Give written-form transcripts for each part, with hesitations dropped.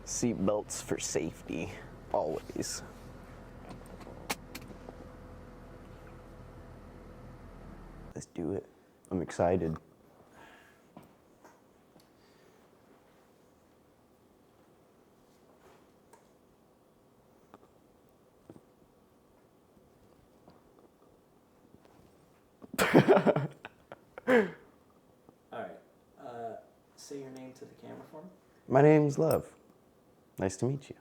Seat belts for safety, always. Let's do it. I'm excited. All right. Say your name to the camera for me. My name's Love. Nice to meet you.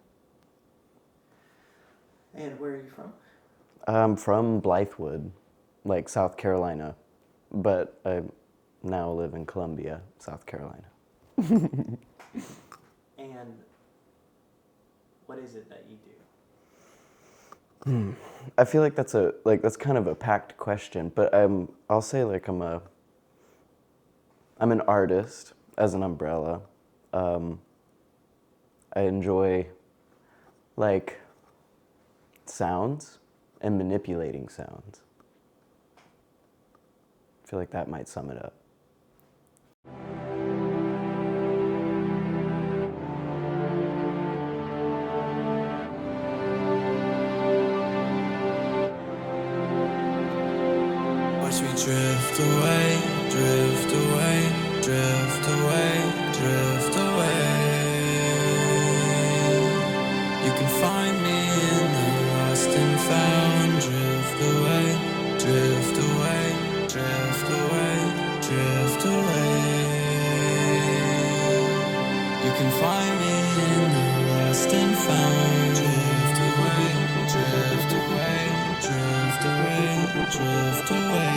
And where are you from? I'm from Blythewood, like South Carolina, but I now live in Columbia, South Carolina. And what is it that you do? I feel like that's kind of a packed question, but I'll say like I'm an artist as an umbrella. I enjoy like sounds and manipulating sounds. I feel like that might sum it up. Watch me drift away, drift away, drift away, drift away. You can find me in the lost and found. Drift away, drift away, drift away, drift away. You can find me in the lost and found. Drift away, drift away, drift away, drift away.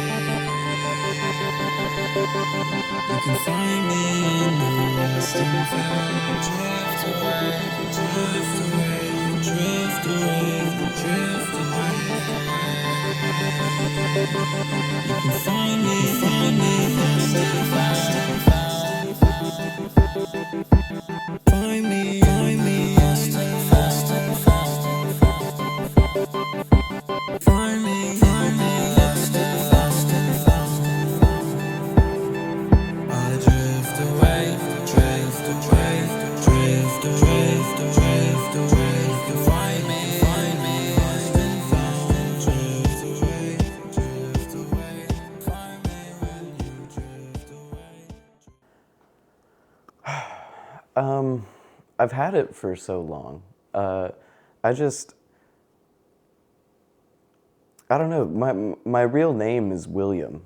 You can find me in the lost and found. Drift away, drift away, drift away, drift away. You can find me lost and found. Find me lost and found. Find me lost and found. I drift away, drift away, drift away, drift away. You can find me lost and found. Drift away, drift away. Find me when you drift away. I've had it for so long. I don't know. My real name is William.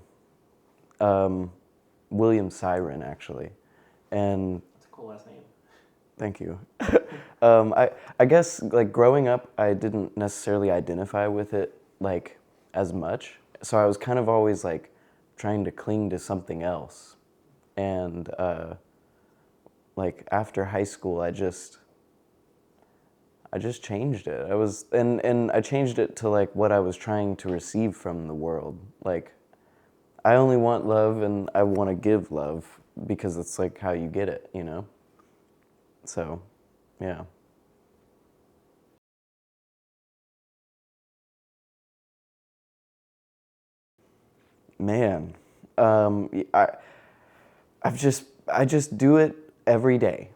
William Siren, actually, and That's a cool last name. thank you. I guess like growing up, I didn't necessarily identify with it like as much, so I was kind of always like trying to cling to something else, and like after high school, I just changed it. And I changed it to like what I was trying to receive from the world. Like I only want love and I want to give love because it's like how you get it, you know? So, yeah. Man, I just do it every day.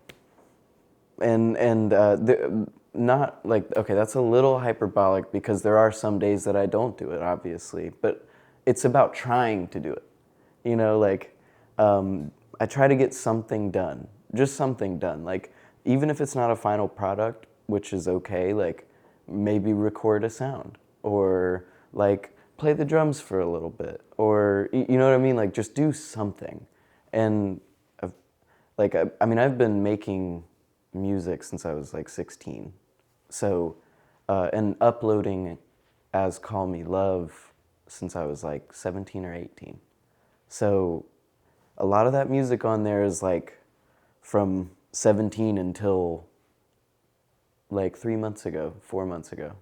Not like, okay, that's a little hyperbolic because there are some days that I don't do it, obviously, but it's about trying to do it. You know, like, I try to get something done, just something done. Like, even if it's not a final product, which is okay, like, maybe record a sound or like play the drums for a little bit or, you know what I mean? Like, just do something. And I mean, I've been making music since I was like 16. So, and uploading as Call Me Love since I was like 17 or 18. So, a lot of that music on there is like from 17 until like 3 months ago, 4 months ago.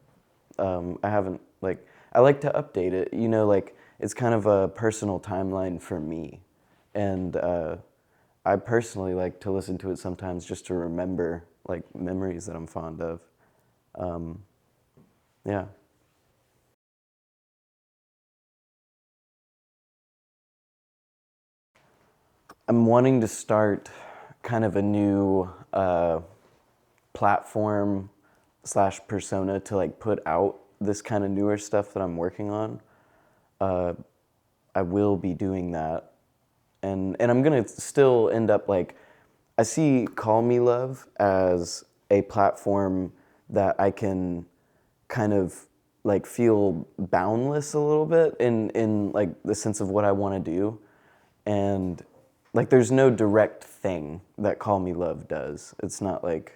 I haven't, like, I like to update it, you know, like, it's kind of a personal timeline for me. And I personally like to listen to it sometimes just to remember, like, memories that I'm fond of. Yeah. I'm wanting to start kind of a new platform slash persona to like put out this kind of newer stuff that I'm working on, I will be doing that. And I'm gonna still end up like, I see Call Me Love as a platform that I can kind of like feel boundless a little bit in like the sense of what I want to do. And like there's no direct thing that Call Me Love does. It's not like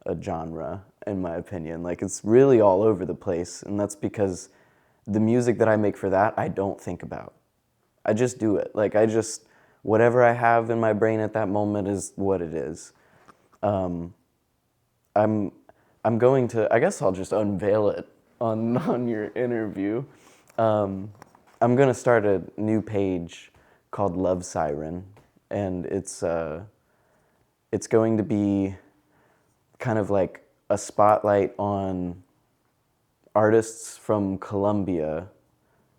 a genre, in my opinion. Like it's really all over the place, and that's because the music that I make for that, I don't think about. I just do it. Like whatever I have in my brain at that moment is what it is. I'm going to, I guess I'll just unveil it on your interview. I'm gonna start a new page called Love Siren, and it's going to be kind of like a spotlight on artists from Colombia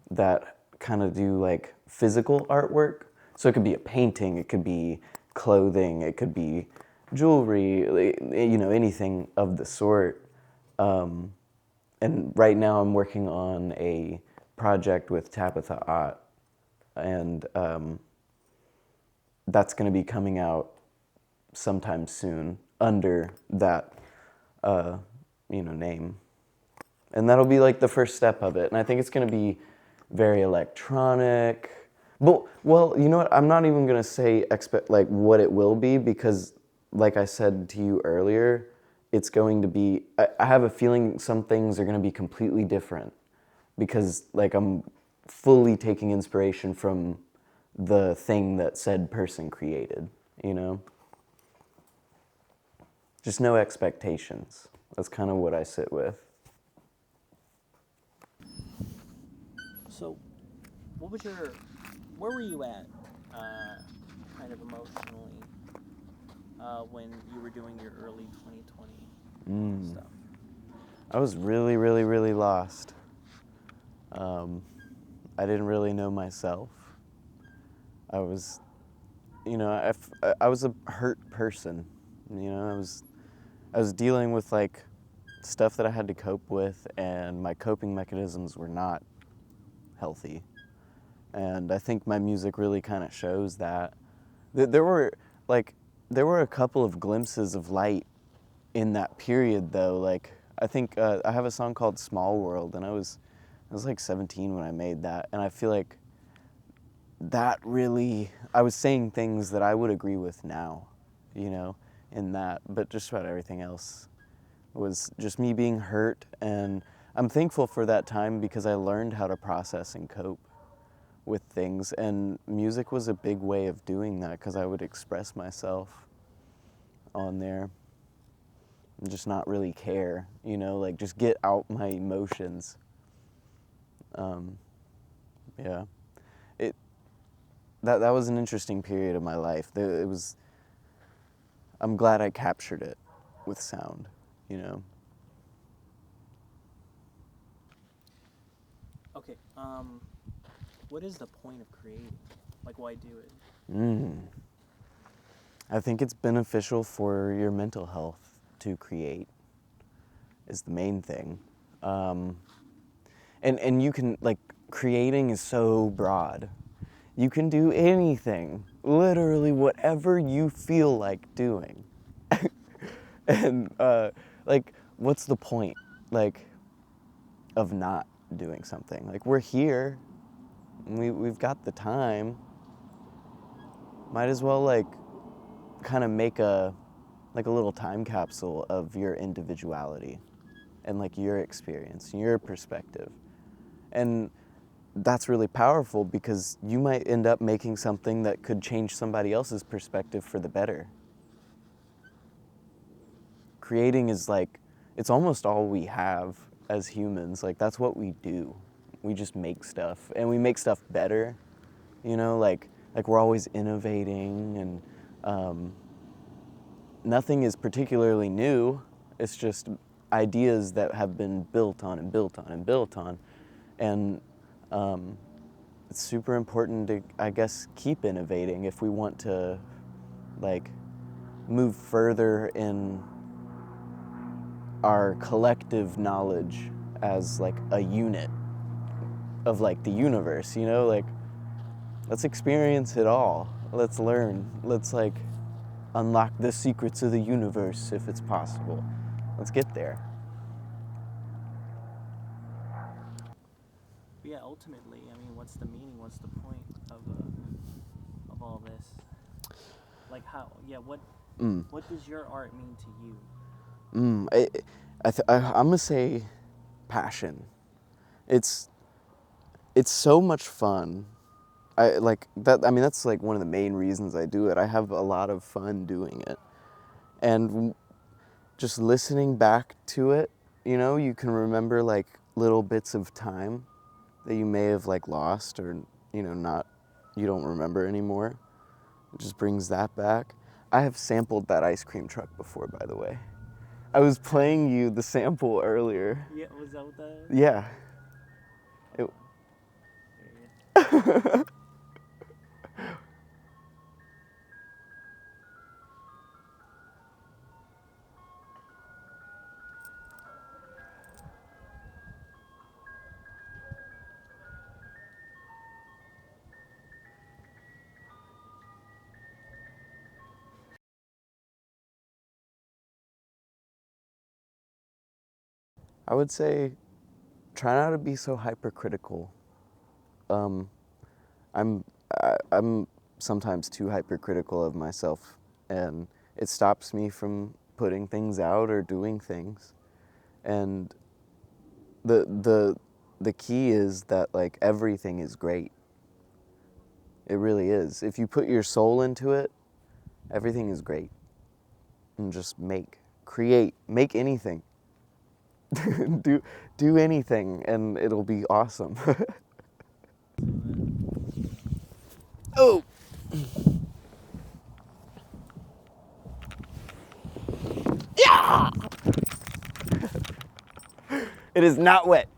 that kind of do like physical artwork. So it could be a painting, it could be clothing, it could be jewelry, you know, anything of the sort. And right now I'm working on a project with Tabitha Ott, and that's going to be coming out sometime soon under that name. And that'll be like the first step of it. And I think it's going to be very electronic. But, well, you know what? I'm not even going to say like what it will be, because like I said to you earlier, it's going to be, I have a feeling some things are going to be completely different, because like I'm fully taking inspiration from the thing that said person created, you know? Just no expectations. That's kind of what I sit with. So, where were you at, kind of emotionally, when you were doing your early 2020 stuff? I was really, really, really lost. I didn't really know myself. I was, I was a hurt person. You know, I was dealing with like stuff that I had to cope with, and my coping mechanisms were not healthy. And I think my music really kind of shows that. There were a couple of glimpses of light in that period, though. Like I think I have a song called "Small World," and I was like 17 when I made that, and I feel like that really, I was saying things that I would agree with now, you know, in that, but just about everything else was just me being hurt. And I'm thankful for that time, because I learned how to process and cope with things, and music was a big way of doing that, because I would express myself on there and just not really care, you know, like just get out my emotions. Yeah, that was an interesting period of my life. I'm glad I captured it with sound, you know. Okay, what is the point of creating? Like, why do it? I think it's beneficial for your mental health to create, is the main thing. And you can, like, creating is so broad. You can do anything, literally whatever you feel like doing. And, like, what's the point, like, of not doing something? Like, we're here, we've got the time. Might as well, like, kind of make a little time capsule of your individuality and like your experience, your perspective. And that's really powerful, because you might end up making something that could change somebody else's perspective for the better. Creating is like, it's almost all we have as humans. Like that's what we do. We just make stuff, and we make stuff better, you know, like we're always innovating, and nothing is particularly new. It's just ideas that have been built on and built on and built on. And it's super important to, I guess, keep innovating if we want to, like, move further in our collective knowledge as like a unit of like the universe, you know, like let's experience it all. Let's learn. Let's like unlock the secrets of the universe if it's possible. Let's get there. But yeah, ultimately, I mean, what's the meaning? What's the point of all this? Like how? Yeah, what does your art mean to you? I'm gonna say passion. It's so much fun. I like that. I mean, that's like one of the main reasons I do it. I have a lot of fun doing it, and just listening back to it, you know, you can remember like little bits of time that you may have like lost or, you know, not, you don't remember anymore. It just brings that back. I have sampled that ice cream truck before, by the way. I was playing you the sample earlier. Yeah, was that what that? Yeah. It, I would say try not to be so hypercritical. Um, I'm sometimes too hypercritical of myself, and it stops me from putting things out or doing things. And the key is that like everything is great. It really is. If you put your soul into it, everything is great. And just create, make anything. do anything, and it'll be awesome. Oh. Yeah! It is not wet.